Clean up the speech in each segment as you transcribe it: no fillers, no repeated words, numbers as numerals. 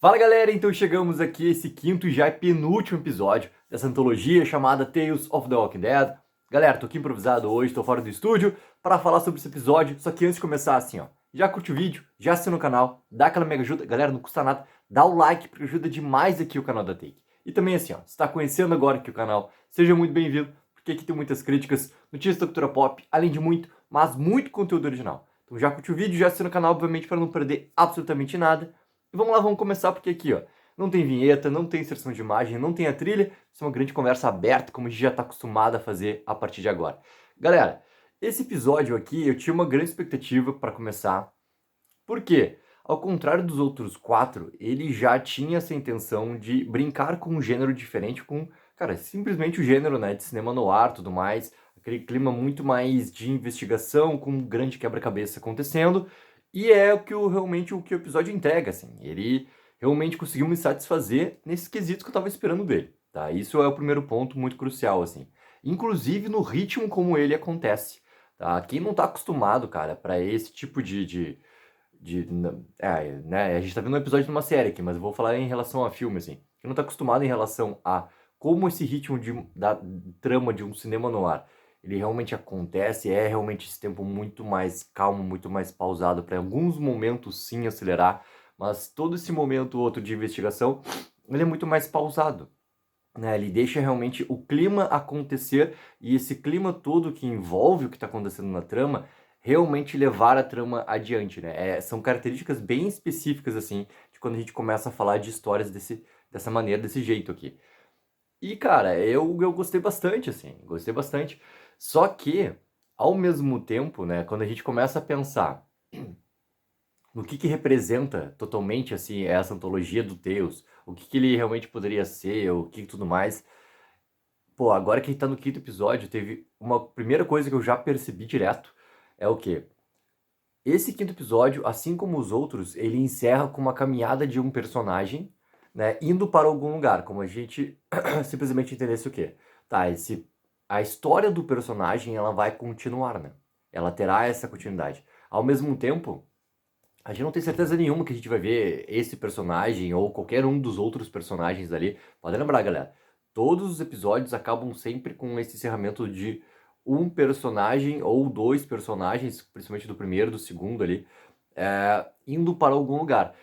Fala galera, então chegamos aqui a esse quinto e já é penúltimo episódio dessa antologia chamada Tales of the Walking Dead. Galera, tô aqui improvisado hoje, tô fora do estúdio para falar sobre esse episódio, só que antes de começar assim, ó, já curte o vídeo, já assina o canal, dá aquela mega ajuda, galera, não custa nada, dá o like porque ajuda demais aqui o canal da Take. E também assim, ó, se tá conhecendo agora aqui o canal, seja muito bem-vindo, porque aqui tem muitas críticas, notícias da cultura pop, além de muito, mas muito conteúdo original. Então já curte o vídeo, já assina o canal, obviamente, para não perder absolutamente nada. E vamos lá, vamos começar porque aqui, ó, não tem vinheta, não tem inserção de imagem, não tem a trilha, isso é uma grande conversa aberta, como a gente já está acostumado a fazer a partir de agora. Galera, esse episódio aqui eu tinha uma grande expectativa para começar, porque, ao contrário dos outros quatro, ele já tinha essa intenção de brincar com um gênero diferente, com, cara, simplesmente o gênero, né, de cinema noir, tudo mais, aquele clima muito mais de investigação, com um grande quebra-cabeça acontecendo, e é realmente o que o episódio entrega, assim, ele realmente conseguiu me satisfazer nesses quesitos que eu tava esperando dele, tá? Isso é o primeiro ponto muito crucial, assim. Inclusive no ritmo como ele acontece, tá? Quem não tá acostumado, cara, para esse tipo né, a gente tá vendo um episódio de uma série aqui, mas eu vou falar em relação a filme, assim. Quem não tá acostumado em relação a como esse ritmo da trama de um cinema noir, ele realmente acontece, é realmente esse tempo muito mais calmo, muito mais pausado, para alguns momentos sim acelerar, mas todo esse momento outro de investigação, ele é muito mais pausado, né? Ele deixa realmente o clima acontecer e esse clima todo que envolve o que está acontecendo na trama realmente levar a trama adiante, né? São características bem específicas, assim, de quando a gente começa a falar de histórias dessa maneira, desse jeito aqui. E, cara, eu gostei bastante, assim, gostei bastante. Só que, ao mesmo tempo, né, quando a gente começa a pensar no que representa totalmente, assim, essa antologia do Tales, o que ele realmente poderia ser, o que tudo mais. Pô, agora que a gente tá no quinto episódio, teve uma primeira coisa que eu já percebi direto, é o quê? Esse quinto episódio, assim como os outros, ele encerra com uma caminhada de um personagem, né, indo para algum lugar, como a gente simplesmente entendesse o quê? Tá, a história do personagem, ela vai continuar, né? Ela terá essa continuidade. Ao mesmo tempo, a gente não tem certeza nenhuma que a gente vai ver esse personagem ou qualquer um dos outros personagens ali. Pode lembrar, galera, todos os episódios acabam sempre com esse encerramento de um personagem ou dois personagens, principalmente do primeiro, do segundo ali, indo para algum lugar.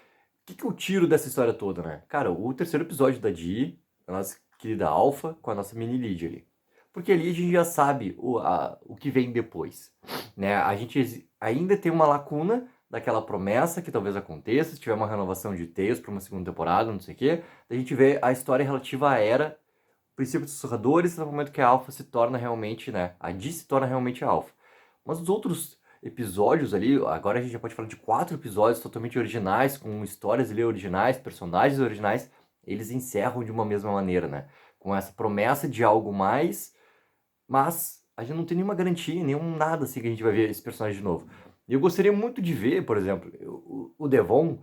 O que eu tiro dessa história toda, né? Cara, o terceiro episódio da Dee, a nossa querida Alpha, com a nossa mini Lid ali. Porque ali a gente já sabe o que vem depois, né? A gente ainda tem uma lacuna daquela promessa que talvez aconteça, se tiver uma renovação de Tales para uma segunda temporada, não sei o quê. A gente vê a história relativa à Era, princípio dos sussurradores, no momento que a Alpha se torna realmente, né? A Dee se torna realmente a Alpha. Mas os outros episódios ali, agora a gente já pode falar de 4 episódios totalmente originais, com histórias ali originais, personagens originais, eles encerram de uma mesma maneira, né? Com essa promessa de algo mais, mas a gente não tem nenhuma garantia, nenhum nada assim que a gente vai ver esse personagem de novo. E eu gostaria muito de ver, por exemplo, o Devon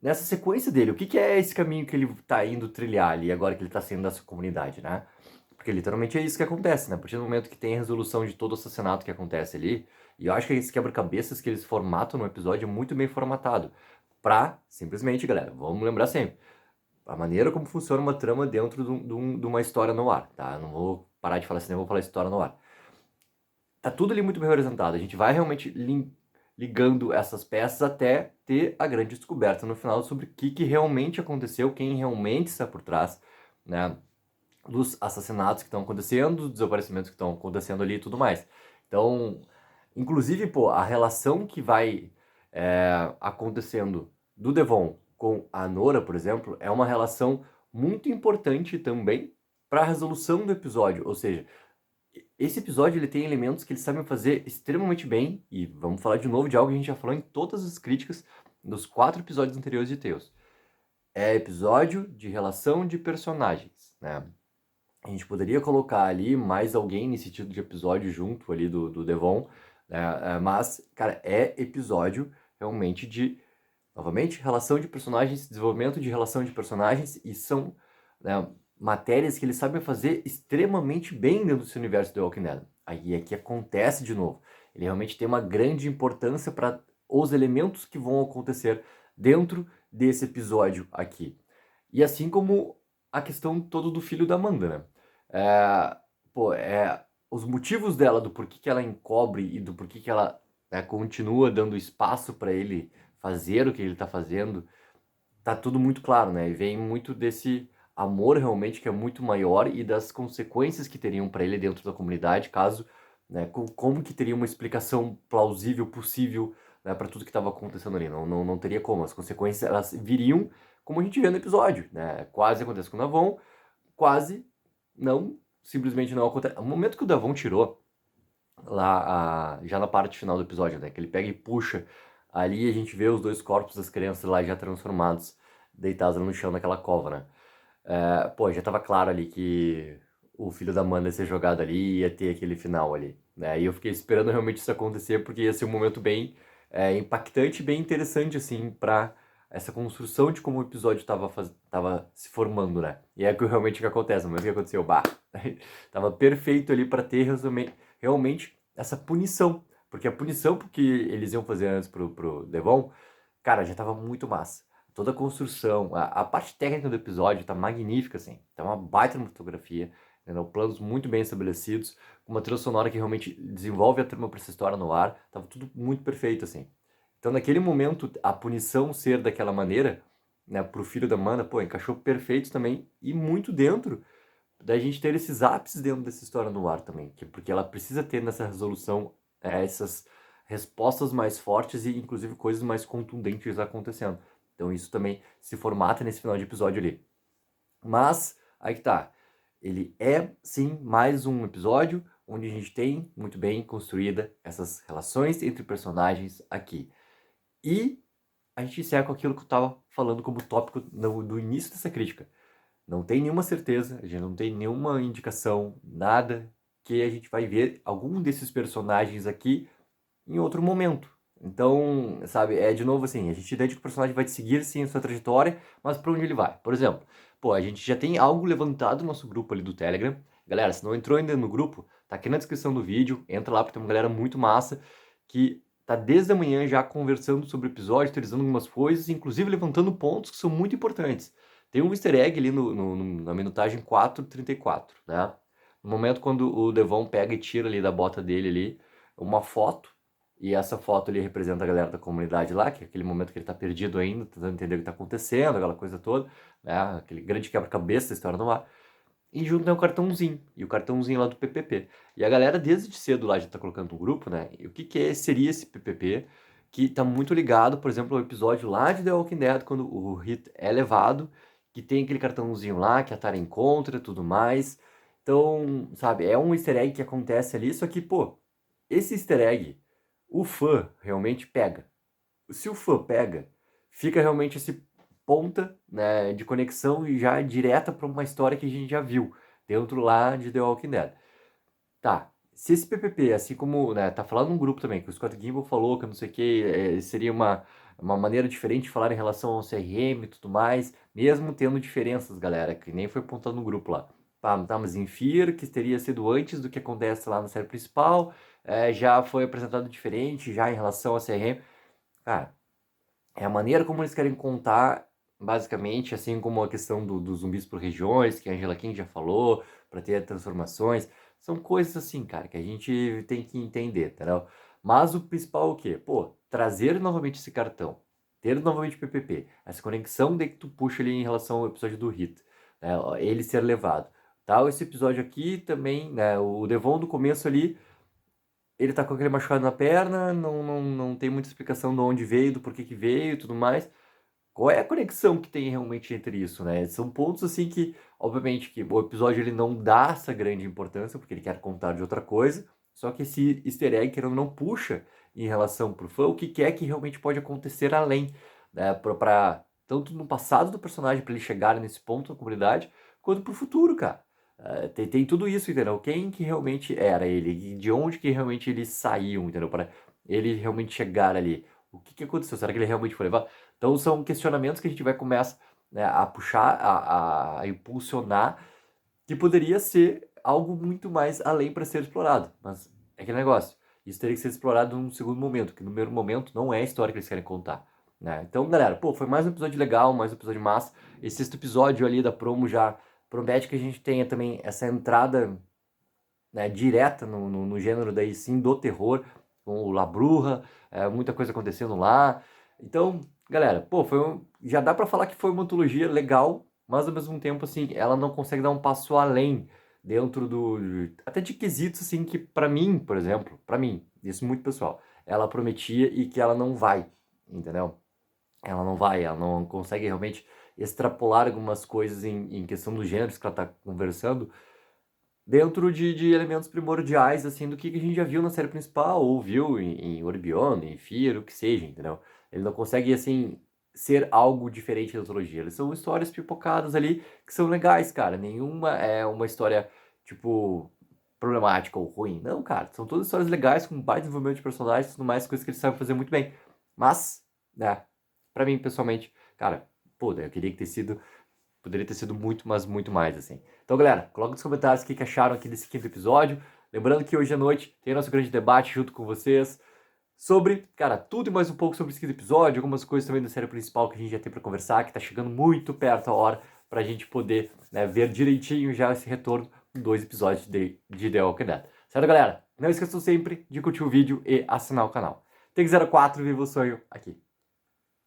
nessa sequência dele. O que é esse caminho que ele tá indo trilhar ali agora que ele tá saindo dessa comunidade, né? Porque literalmente é isso que acontece, né? A partir do momento que tem a resolução de todo o assassinato que acontece ali, e eu acho que esse quebra-cabeças que eles formatam no episódio é muito bem formatado. Pra, simplesmente, galera, vamos lembrar sempre, a maneira como funciona uma trama dentro de uma história no ar, tá? Eu não vou parar de falar cinema, vou falar história no ar. Tá tudo ali muito bem representado. A gente vai realmente ligando essas peças até ter a grande descoberta no final sobre o que realmente aconteceu, quem realmente está por trás, né? Dos assassinatos que estão acontecendo, dos desaparecimentos que estão acontecendo ali e tudo mais. Então, inclusive, pô, a relação que vai acontecendo do Devon com a Nora, por exemplo, é uma relação muito importante também para a resolução do episódio. Ou seja, esse episódio ele tem elementos que eles sabem fazer extremamente bem, e vamos falar de novo de algo que a gente já falou em todas as críticas dos 4 episódios anteriores de Tales. É episódio de relação de personagens, né? A gente poderia colocar ali mais alguém nesse tipo de episódio junto ali do Devon, né? Mas, cara, é episódio realmente de, novamente, relação de personagens, desenvolvimento de relação de personagens, e são, né, matérias que eles sabem fazer extremamente bem dentro desse universo do Walking Dead. Aí é que acontece de novo. Ele realmente tem uma grande importância para os elementos que vão acontecer dentro desse episódio aqui. E assim como a questão toda do filho da Amanda, né? É, os motivos dela, do porquê que ela encobre e do porquê que ela continua dando espaço para ele fazer o que ele tá fazendo, tá tudo muito claro, né? E vem muito desse amor realmente que é muito maior e das consequências que teriam para ele dentro da comunidade, caso, né, como que teria uma explicação plausível, possível, né, para tudo que estava acontecendo ali. Não teria como. As consequências elas viriam como a gente vê no episódio, né? Quase acontece com o Davon, quase não, simplesmente não acontece. O momento que o Davon tirou lá, já na parte final do episódio, né, que ele pega e puxa, ali a gente vê os dois corpos das crianças lá já transformados, deitados no chão naquela cova, né? Pô, já tava claro ali que o filho da Amanda ia ser jogado ali e ia ter aquele final ali, né? E eu fiquei esperando realmente isso acontecer, porque ia ser um momento bem impactante, bem interessante, assim, pra essa construção de como o episódio tava se formando, né? E é que realmente o que acontece, no momento que aconteceu, bah, tava perfeito ali pra ter realmente essa punição, porque a punição que eles iam fazer antes pro Devon, cara, já tava muito massa. Toda a construção, a parte técnica do episódio tá magnífica, assim. Tá uma baita na fotografia, entendeu? Planos muito bem estabelecidos, com uma trilha sonora que realmente desenvolve a trama pra essa história no ar. Tava tudo muito perfeito, assim. Então, naquele momento, a punição ser daquela maneira, né, pro filho da Mana, pô, encaixou perfeito também e muito dentro da gente ter esses ápices dentro dessa história no ar também, porque ela precisa ter nessa resolução essas respostas mais fortes e inclusive coisas mais contundentes acontecendo. Então isso também se formata nesse final de episódio ali. Mas, aí que tá, ele é sim mais um episódio onde a gente tem muito bem construída essas relações entre personagens aqui. E a gente encerra com aquilo que eu tava falando como tópico do início dessa crítica. Não tem nenhuma certeza, a gente não tem nenhuma indicação, nada que a gente vai ver algum desses personagens aqui em outro momento. Então, sabe, é de novo assim, a gente entende que o personagem vai seguir sim a sua trajetória, mas para onde ele vai? Por exemplo, pô, a gente já tem algo levantado no nosso grupo ali do Telegram. Galera, se não entrou ainda no grupo, tá aqui na descrição do vídeo, entra lá porque tem uma galera muito massa que tá desde a manhã já conversando sobre o episódio, teorizando algumas coisas, inclusive levantando pontos que são muito importantes. Tem um easter egg ali na minutagem 4:34, né? No momento quando o Devon pega e tira ali da bota dele ali uma foto, e essa foto ali representa a galera da comunidade lá, que é aquele momento que ele tá perdido ainda, tentando entender o que tá acontecendo, aquela coisa toda, né? Aquele grande quebra-cabeça da história no ar. E junto tem o cartãozinho, e o cartãozinho lá do PPP. E a galera desde cedo lá já tá colocando no grupo, né? E o que seria esse PPP? Que tá muito ligado, por exemplo, ao episódio lá de The Walking Dead, quando o Hit é levado, que tem aquele cartãozinho lá, que a Tara encontra e tudo mais. Então, sabe, é um easter egg que acontece ali, só que, pô, esse easter egg, o fã realmente pega. Se o fã pega, fica realmente esse ponta, né, de conexão e já direta para uma história que a gente já viu dentro lá de The Walking Dead. Tá, se esse PPP, assim como, né, tá falando num grupo também, que o Scott Gimple falou que não sei o que, seria uma maneira diferente de falar em relação ao CRM e tudo mais, mesmo tendo diferenças, galera, que nem foi apontado no grupo lá. Tá, mas em Fear, que teria sido antes do que acontece lá na série principal, já foi apresentado diferente, já em relação ao CRM. Cara, é a maneira como eles querem contar, basicamente, assim como a questão dos zumbis por regiões, que a Angela King já falou, para ter transformações. São coisas assim, cara, que a gente tem que entender, entendeu? Mas o principal é o quê? Pô, trazer novamente esse cartão, ter novamente o PPP, essa conexão de que tu puxa ali em relação ao episódio do Hit, né? Ele ser levado. Tal, esse episódio aqui também, né? O Devon do começo ali ele tá com aquele machucado na perna, não tem muita explicação de onde veio, do porquê que veio e tudo mais. Qual é a conexão que tem realmente entre isso, né? São pontos assim que, obviamente, que o episódio ele não dá essa grande importância, porque ele quer contar de outra coisa, só que esse easter egg, querendo ou não, puxa em relação pro fã o que é que realmente pode acontecer além, né? Tanto no passado do personagem, para ele chegar nesse ponto na comunidade, quanto pro futuro, cara. Tem tudo isso, entendeu? Quem que realmente era ele? De onde que realmente eles saíam, entendeu? Para ele realmente chegar ali. O que aconteceu? Será que ele realmente foi levado? Então são questionamentos que a gente vai começar, né, a puxar, a impulsionar, que poderia ser algo muito mais além para ser explorado. Mas é aquele negócio. Isso teria que ser explorado num segundo momento, que no primeiro momento não é a história que eles querem contar. né? Então, galera, pô, foi mais um episódio legal, mais um episódio massa. Esse sexto episódio ali da promo já promete que a gente tenha também essa entrada, né, direta no gênero daí sim do terror, com o La Bruja, muita coisa acontecendo lá. Então, galera, pô, já dá pra falar que foi uma antologia legal, mas ao mesmo tempo, assim, ela não consegue dar um passo além dentro até de quesitos, assim, que pra mim, por exemplo, pra mim, isso muito pessoal, ela prometia e que ela não vai, entendeu? Ela não consegue realmente extrapolar algumas coisas em questão dos gêneros que ela tá conversando, dentro de elementos primordiais, assim, do que a gente já viu na série principal, ou viu em Orbion, em Fear, o que seja, entendeu? Ele não consegue, assim, ser algo diferente da antologia. Eles são histórias pipocadas ali, que são legais, cara. Nenhuma é uma história, tipo, problemática ou ruim. Não, cara, são todas histórias legais, com baita desenvolvimento de personagens e tudo mais, coisas que eles sabem fazer muito bem. Mas, né, pra mim, pessoalmente, cara, pô, eu queria que ter sido Poderia ter sido muito, mas muito mais, assim. Então, galera, coloca nos comentários o que acharam aqui desse quinto episódio. Lembrando que hoje à noite tem nosso grande debate junto com vocês sobre, cara, tudo e mais um pouco sobre esse quinto episódio, algumas coisas também da série principal que a gente já tem pra conversar, que tá chegando muito perto a hora pra gente poder, né, ver direitinho já esse retorno com 2 episódios de The Walking Dead. Certo, galera? Não esqueçam sempre de curtir o vídeo e assinar o canal. Tem 04, viva o sonho aqui.